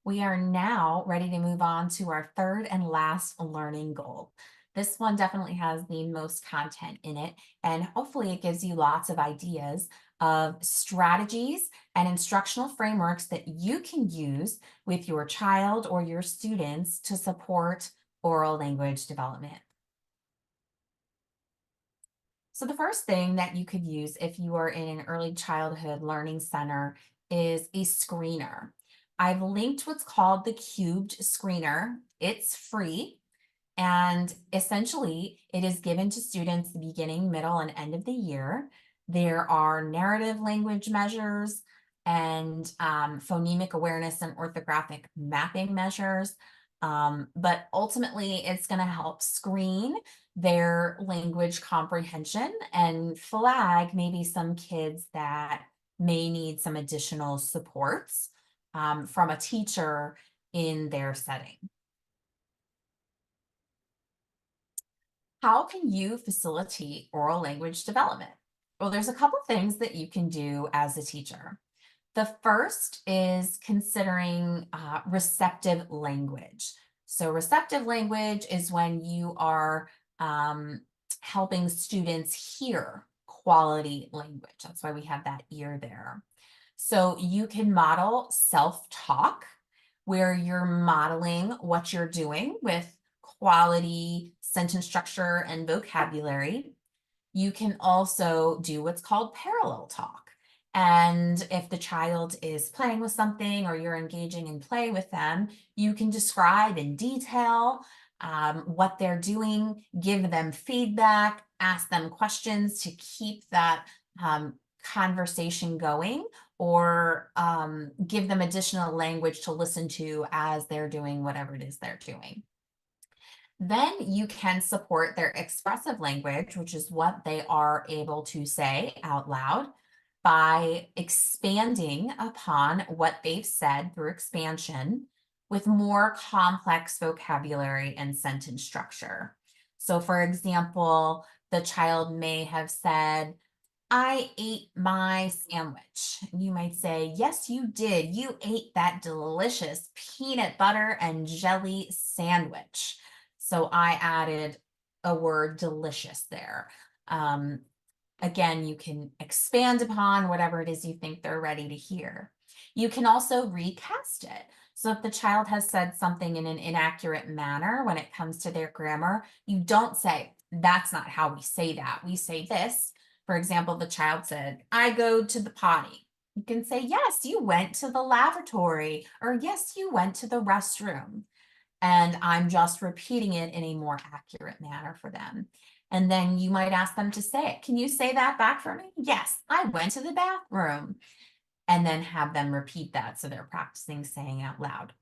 We are now ready to move on to our third and last learning goal. This one definitely has the most content in it, and hopefully it gives you lots of ideas of strategies and instructional frameworks that you can use with your child or your students to support oral language development. So the first thing that you could use if you are in an early childhood learning center is a screener. I've linked what's called the Cubed Screener. It's free, and essentially it is given to students the beginning, middle, and end of the year. There are narrative language measures and phonemic awareness and orthographic mapping measures. But ultimately, it's going to help screen their language comprehension and flag maybe some kids that may need some additional supports from a teacher in their setting. How can you facilitate oral language development? Well, there's a couple things that you can do as a teacher. The first is considering receptive language. So, receptive language is when you are um, helping students hear quality language. That's why we have that ear there. So, you can model self talk where you're modeling what you're doing with quality sentence structure and vocabulary. You can also do what's called parallel talk. And if the child is playing with something or you're engaging in play with them, you can describe in detail what they're doing, give them feedback, ask them questions to keep that conversation going, or give them additional language to listen to as they're doing whatever it is they're doing. Then you can support their expressive language, which is what they are able to say out loud, by expanding upon what they've said through expansion with more complex vocabulary and sentence structure. So, for example, the child may have said, I ate my sandwich. You might say, yes, you did. You ate that delicious peanut butter and jelly sandwich. So I added a word delicious there. Um, Again, you can expand upon whatever it is you think they're ready to hear. You can also recast it. So if the child has said something in an inaccurate manner when it comes to their grammar, you don't say, that's not how we say that. We say this. For example, the child said, I go to the potty. You can say, yes, you went to the lavatory, or yes, you went to the restroom. And I'm just repeating it in a more accurate manner for them. And then you might ask them to say it. Can you say that back for me? Yes, I went to the bathroom. And then have them repeat that so they're practicing saying out loud.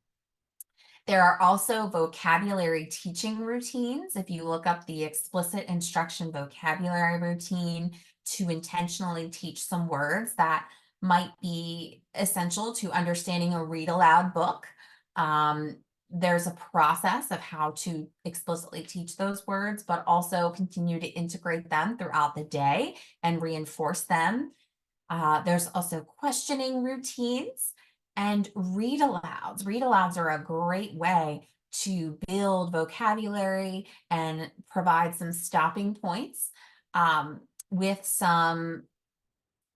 There are also vocabulary teaching routines. If you look up the explicit instruction vocabulary routine to intentionally teach some words that might be essential to understanding a read aloud book, there's a process of how to explicitly teach those words, but also continue to integrate them throughout the day and reinforce them. There's also questioning routines and read alouds. Read alouds are a great way to build vocabulary and provide some stopping points with some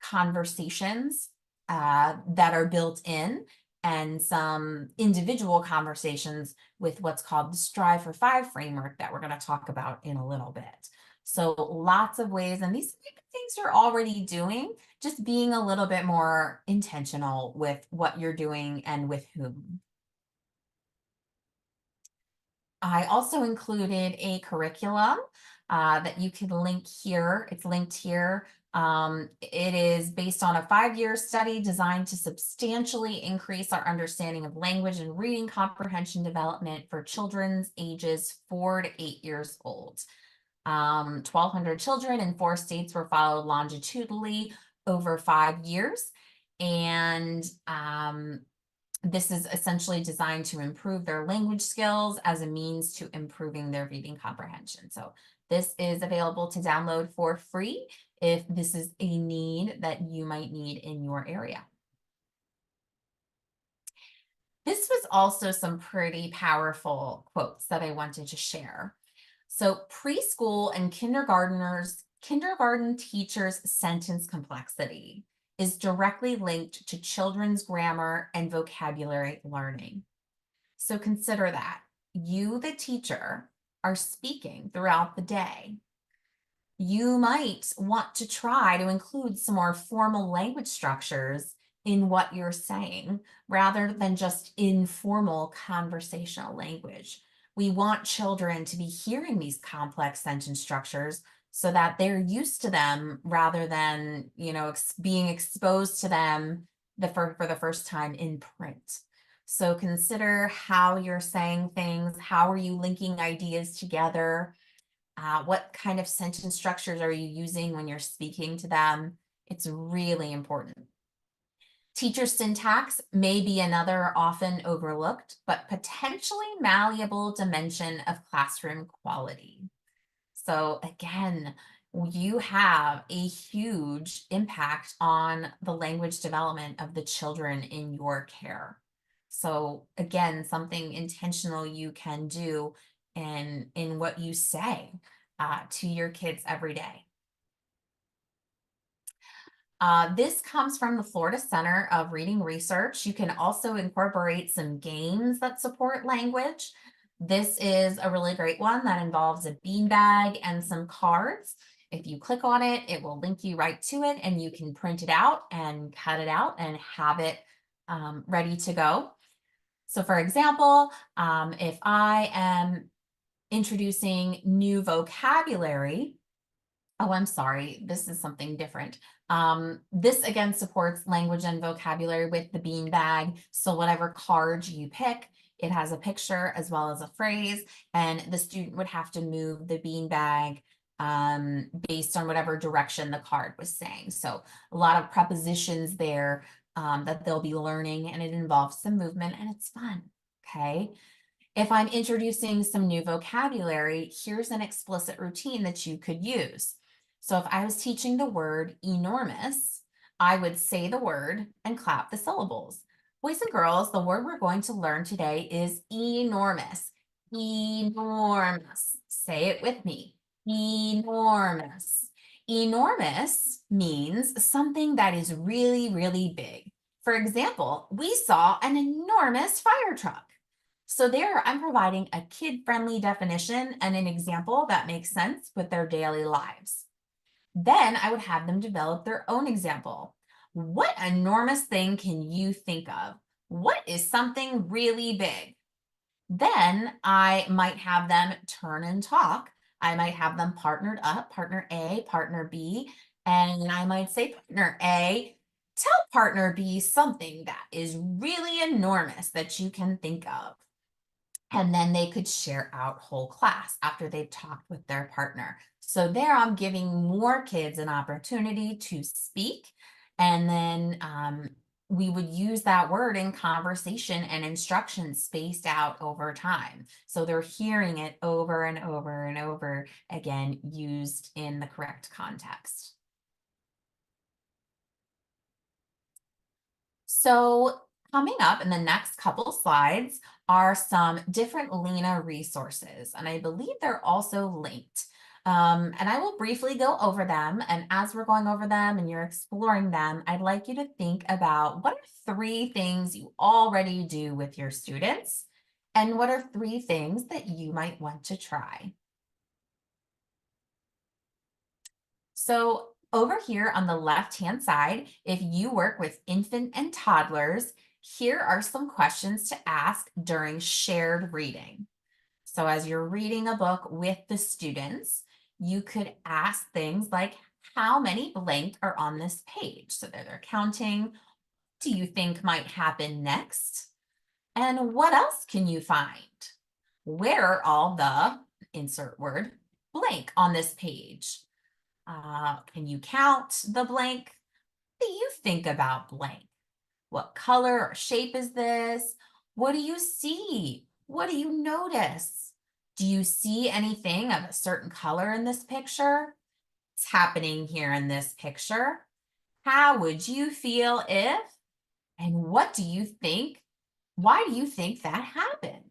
conversations that are built in and some individual conversations with what's called the Strive for Five framework that we're going to talk about in a little bit. So lots of ways, and these things you're already doing, just being a little bit more intentional with what you're doing and with whom. I also included a curriculum that you can link here. It's linked here. It is based on a 5-year study designed to substantially increase our understanding of language and reading comprehension development for children's ages 4 to 8 years old. 1,200 children in 4 states were followed longitudinally over 5 years. And this is essentially designed to improve their language skills as a means to improving their reading comprehension. So this is available to download for free if this is a need that you might need in your area. This was also some pretty powerful quotes that I wanted to share. So, preschool and kindergarten teachers' sentence complexity is directly linked to children's grammar and vocabulary learning. So, consider that you, the teacher, are speaking throughout the day. You might want to try to include some more formal language structures in what you're saying rather than just informal conversational language. We want children to be hearing these complex sentence structures so that they're used to them rather than, being exposed to them for the first time in print. So consider how you're saying things, how are you linking ideas together, what kind of sentence structures are you using when you're speaking to them? It's really important. Teacher syntax may be another often overlooked, but potentially malleable dimension of classroom quality. So, again, you have a huge impact on the language development of the children in your care. So, again, something intentional you can do in what you say to your kids every day. This comes from the Florida Center of Reading Research. You can also incorporate some games that support language. This is a really great one that involves a beanbag and some cards. If you click on it, it will link you right to it, and you can print it out and cut it out and have it ready to go. So, for example, if I am introducing new vocabulary, oh, I'm sorry, this is something different. This again supports language and vocabulary with the beanbag. So whatever card you pick, it has a picture as well as a phrase, and the student would have to move the beanbag based on whatever direction the card was saying. So a lot of prepositions there that they'll be learning, and it involves some movement, and it's fun. Okay. If I'm introducing some new vocabulary, here's an explicit routine that you could use. So if I was teaching the word enormous, I would say the word and clap the syllables. Boys and girls, the word we're going to learn today is enormous. Enormous. Say it with me. Enormous. Enormous means something that is really, really big. For example, we saw an enormous fire truck. So there, I'm providing a kid-friendly definition and an example that makes sense with their daily lives. Then I would have them develop their own example. What enormous thing can you think of? What is something really big? Then I might have them turn and talk. I might have them partnered up, partner A, partner B, and I might say, partner A, tell partner B something that is really enormous that you can think of. And then they could share out whole class after they've talked with their partner. So there I'm giving more kids an opportunity to speak. And then we would use that word in conversation and instruction spaced out over time. So they're hearing it over and over and over again, used in the correct context. So coming up in the next couple slides are some different Lena resources, and I believe they're also linked. And I will briefly go over them. And as we're going over them and you're exploring them, I'd like you to think about what are 3 things you already do with your students, and what are 3 things that you might want to try. So over here on the left-hand side, if you work with infant and toddlers, here are some questions to ask during shared reading. So as you're reading a book with the students, you could ask things like, how many blank are on this page? So they're counting. What do you think might happen next? And what else can you find? Where are all the, insert word, blank on this page? Can you count the blank? What do you think about blank? What color or shape is this? What do you see? What do you notice? Do you see anything of a certain color in this picture? What's happening here in this picture? How would you feel if? And what do you think Why do you think that happened?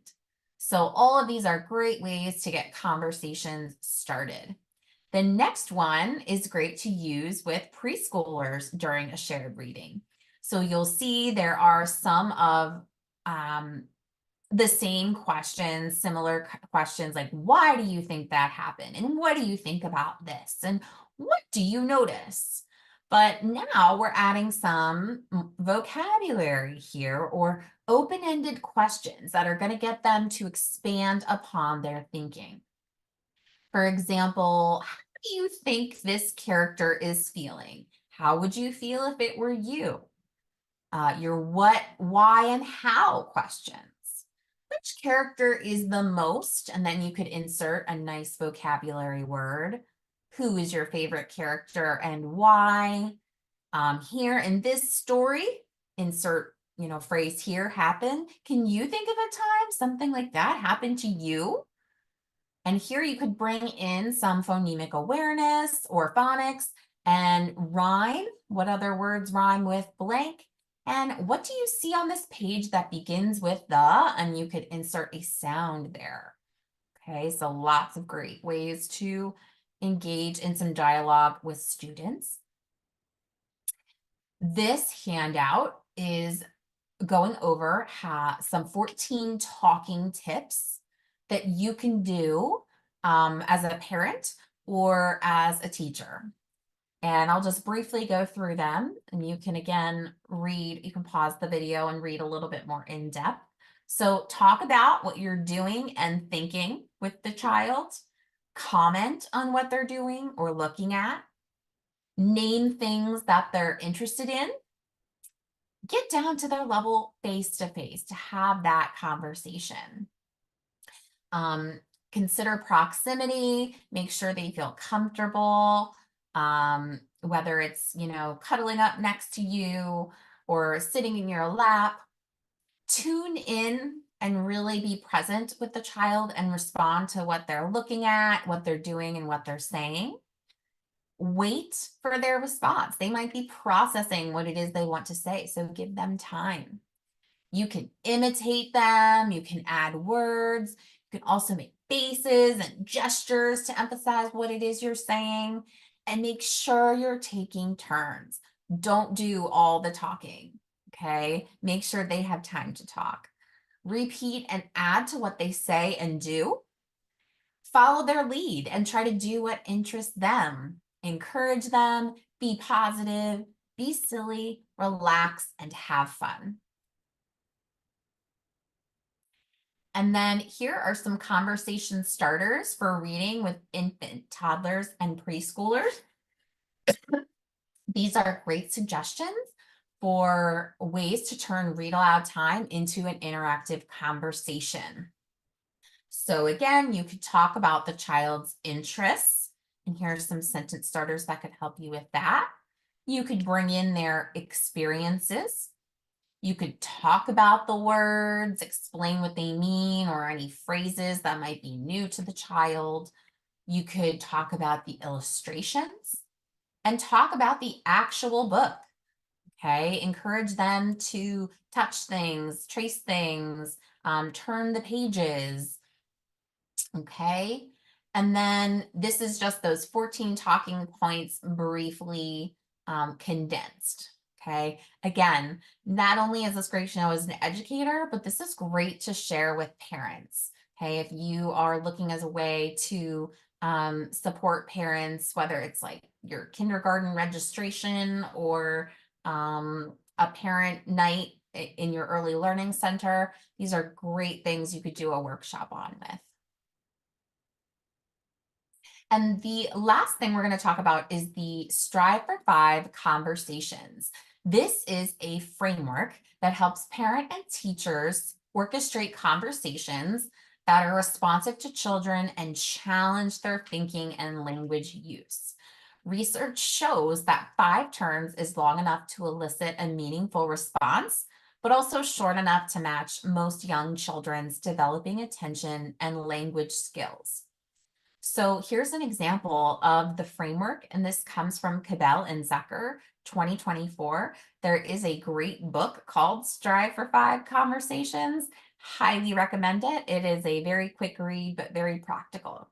So all of these are great ways to get conversations started. The next one is great to use with preschoolers during a shared reading. So you'll see there are some of um, the same questions, similar questions like, why do you think that happened? And what do you think about this? And what do you notice? But now we're adding some vocabulary here or open ended questions that are going to get them to expand upon their thinking. For example, how do you think this character is feeling? How would you feel if it were you? Your what, why, and how questions. Which character is the most? And then you could insert a nice vocabulary word. Who is your favorite character and why? Here in this story, insert, phrase here happened. Can you think of a time something like that happened to you? And here you could bring in some phonemic awareness or phonics and rhyme. What other words rhyme with blank? And what do you see on this page that begins with the? And you could insert a sound there. Okay, so lots of great ways to engage in some dialogue with students. This handout is going over some 14 talking tips that you can do as a parent or as a teacher. And I'll just briefly go through them, and you can again read, you can pause the video and read a little bit more in depth. So talk about what you're doing and thinking with the child, comment on what they're doing or looking at, name things that they're interested in, get down to their level face to face to have that conversation. Consider proximity, make sure they feel comfortable, whether it's, cuddling up next to you or sitting in your lap. Tune in and really be present with the child and respond to what they're looking at, what they're doing, and what they're saying. Wait for their response. They might be processing what it is they want to say, so give them time. You can imitate them, you can add words, you can also make faces and gestures to emphasize what it is you're saying, and make sure you're taking turns. Don't do all the talking, okay? Make sure they have time to talk. Repeat and add to what they say and do. Follow their lead and try to do what interests them. Encourage them, be positive, be silly, relax, and have fun. And then here are some conversation starters for reading with infant, toddlers, and preschoolers. These are great suggestions for ways to turn read aloud time into an interactive conversation. So again, you could talk about the child's interests, and here are some sentence starters that could help you with that. You could bring in their experiences. You could talk about the words, explain what they mean, or any phrases that might be new to the child. You could talk about the illustrations and talk about the actual book. Okay, encourage them to touch things, trace things, turn the pages. Okay, and then this is just those 14 talking points briefly condensed. Okay, again, not only is this great to know as an educator, but this is great to share with parents. Okay, if you are looking as a way to support parents, whether it's like your kindergarten registration or a parent night in your early learning center, these are great things you could do a workshop on with. And the last thing we're going to talk about is the Strive for Five conversations. This is a framework that helps parent and teachers orchestrate conversations that are responsive to children and challenge their thinking and language use. Research shows that 5 turns is long enough to elicit a meaningful response, but also short enough to match most young children's developing attention and language skills. So here's an example of the framework, and this comes from Cabell and Zucker, 2024, there is a great book called Strive for Five Conversations. Highly recommend it. It is a very quick read, but very practical.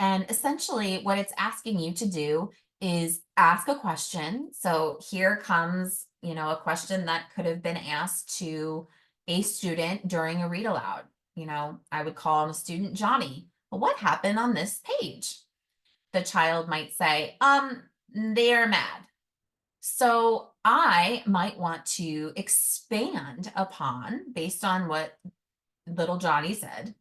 And essentially, what it's asking you to do is ask a question. So here comes, a question that could have been asked to a student during a read aloud. I would call a student Johnny. Well, what happened on this page? The child might say, they're mad. So I might want to expand upon, based on what little Johnny said,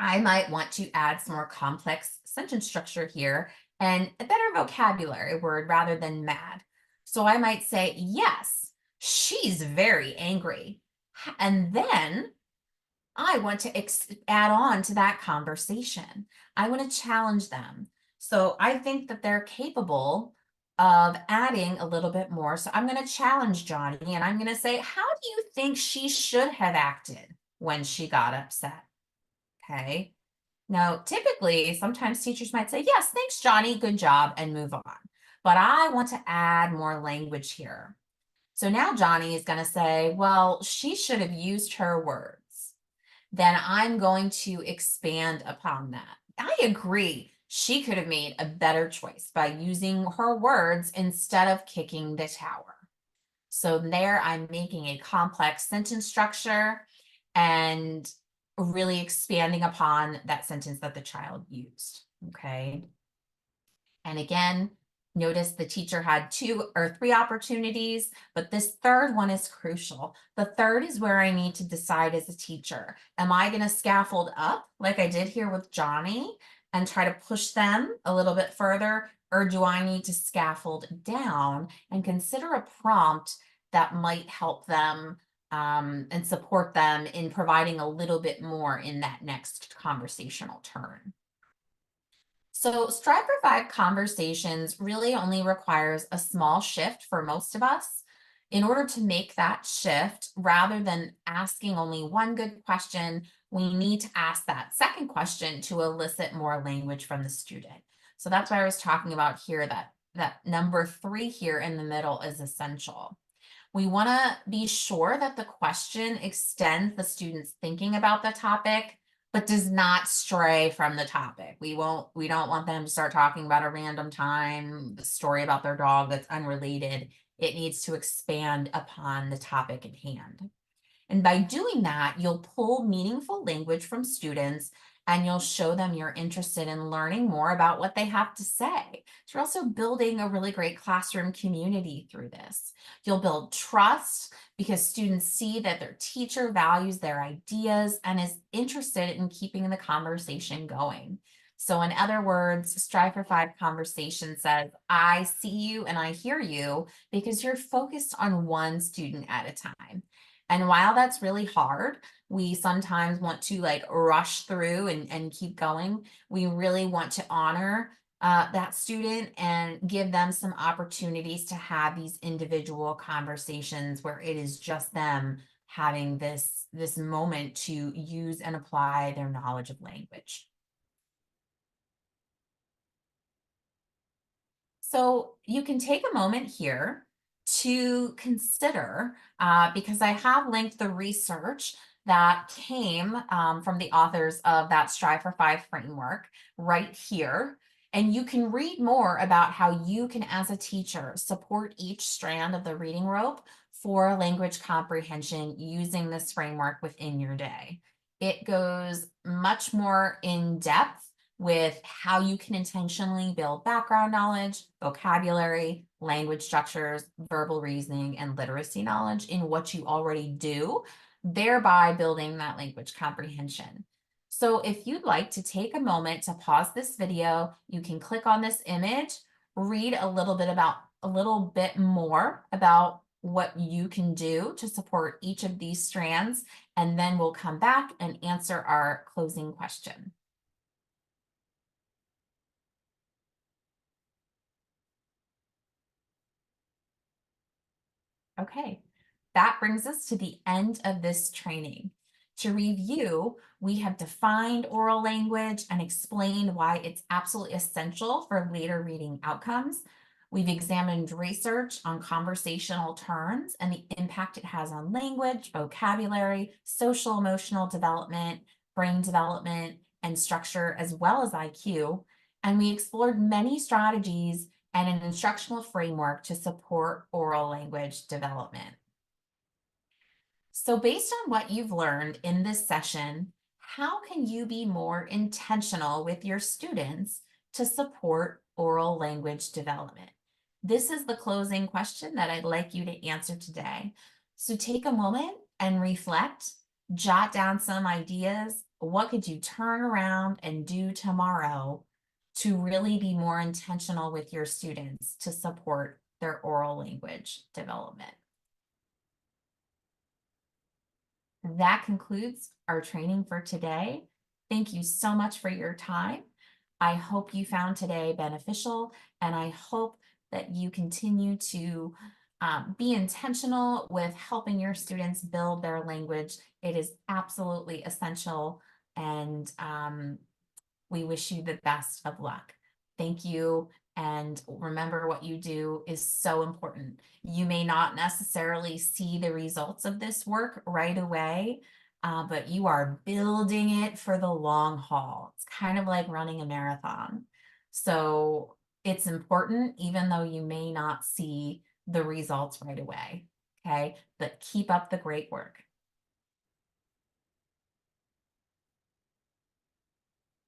I might want to add some more complex sentence structure here and a better vocabulary word rather than mad. So I might say, yes, she's very angry. And then I want to add on to that conversation. I want to challenge them. So I think that they're capable of adding a little bit more. So I'm going to challenge Johnny and I'm going to say, how do you think she should have acted when she got upset? Okay. Now, typically, sometimes teachers might say, yes, thanks, Johnny, good job, and move on. But I want to add more language here. So now Johnny is going to say, well, she should have used her words. Then I'm going to expand upon that. I agree. She could have made a better choice by using her words instead of kicking the tower. So there I'm making a complex sentence structure and really expanding upon that sentence that the child used. Okay. And again, notice the teacher had 2 or 3 opportunities, but this third one is crucial. The third is where I need to decide as a teacher. Am I going to scaffold up like I did here with Johnny and try to push them a little bit further? Or do I need to scaffold down and consider a prompt that might help them and support them in providing a little bit more in that next conversational turn? So Strive for Five conversations really only requires a small shift for most of us. In order to make that shift, rather than asking only one good question, we need to ask that second question to elicit more language from the student. So that's why I was talking about here that number 3 here in the middle is essential. We want to be sure that the question extends the student's thinking about the topic, but does not stray from the topic. We don't want them to start talking about a random time, the story about their dog that's unrelated. It needs to expand upon the topic at hand. And by doing that, you'll pull meaningful language from students and you'll show them you're interested in learning more about what they have to say. So you're also building a really great classroom community through this. You'll build trust because students see that their teacher values their ideas and is interested in keeping the conversation going. So in other words, Strive for Five conversation says, I see you and I hear you because you're focused on one student at a time. And while that's really hard, we sometimes want to like rush through and keep going. We really want to honor that student and give them some opportunities to have these individual conversations where it is just them having this moment to use and apply their knowledge of language. So you can take a moment here to consider, because I have linked the research that came from the authors of that Strive for Five framework right here. And you can read more about how you can, as a teacher, support each strand of the reading rope for language comprehension using this framework within your day. It goes much more in depth with how you can intentionally build background knowledge, vocabulary, language structures, verbal reasoning, and literacy knowledge in what you already do, thereby building that language comprehension. So if you'd like to take a moment to pause this video, you can click on this image, read a little bit more about what you can do to support each of these strands, and then we'll come back and answer our closing question. Okay, that brings us to the end of this training. To review, we have defined oral language and explained why it's absolutely essential for later reading outcomes. We've examined research on conversational turns and the impact it has on language, vocabulary, social emotional development, brain development, and structure, as well as IQ. And we explored many strategies and an instructional framework to support oral language development. So, based on what you've learned in this session, how can you be more intentional with your students to support oral language development? This is the closing question that I'd like you to answer today. So, take a moment and reflect, jot down some ideas. What could you turn around and do tomorrow to really be more intentional with your students to support their oral language development? That concludes our training for today. Thank you so much for your time. I hope you found today beneficial, and I hope that you continue to be intentional with helping your students build their language. It is absolutely essential, and we wish you the best of luck. Thank you. And remember, what you do is so important. You may not necessarily see the results of this work right away, but you are building it for the long haul. It's kind of like running a marathon. So it's important, even though you may not see the results right away. Okay. But keep up the great work.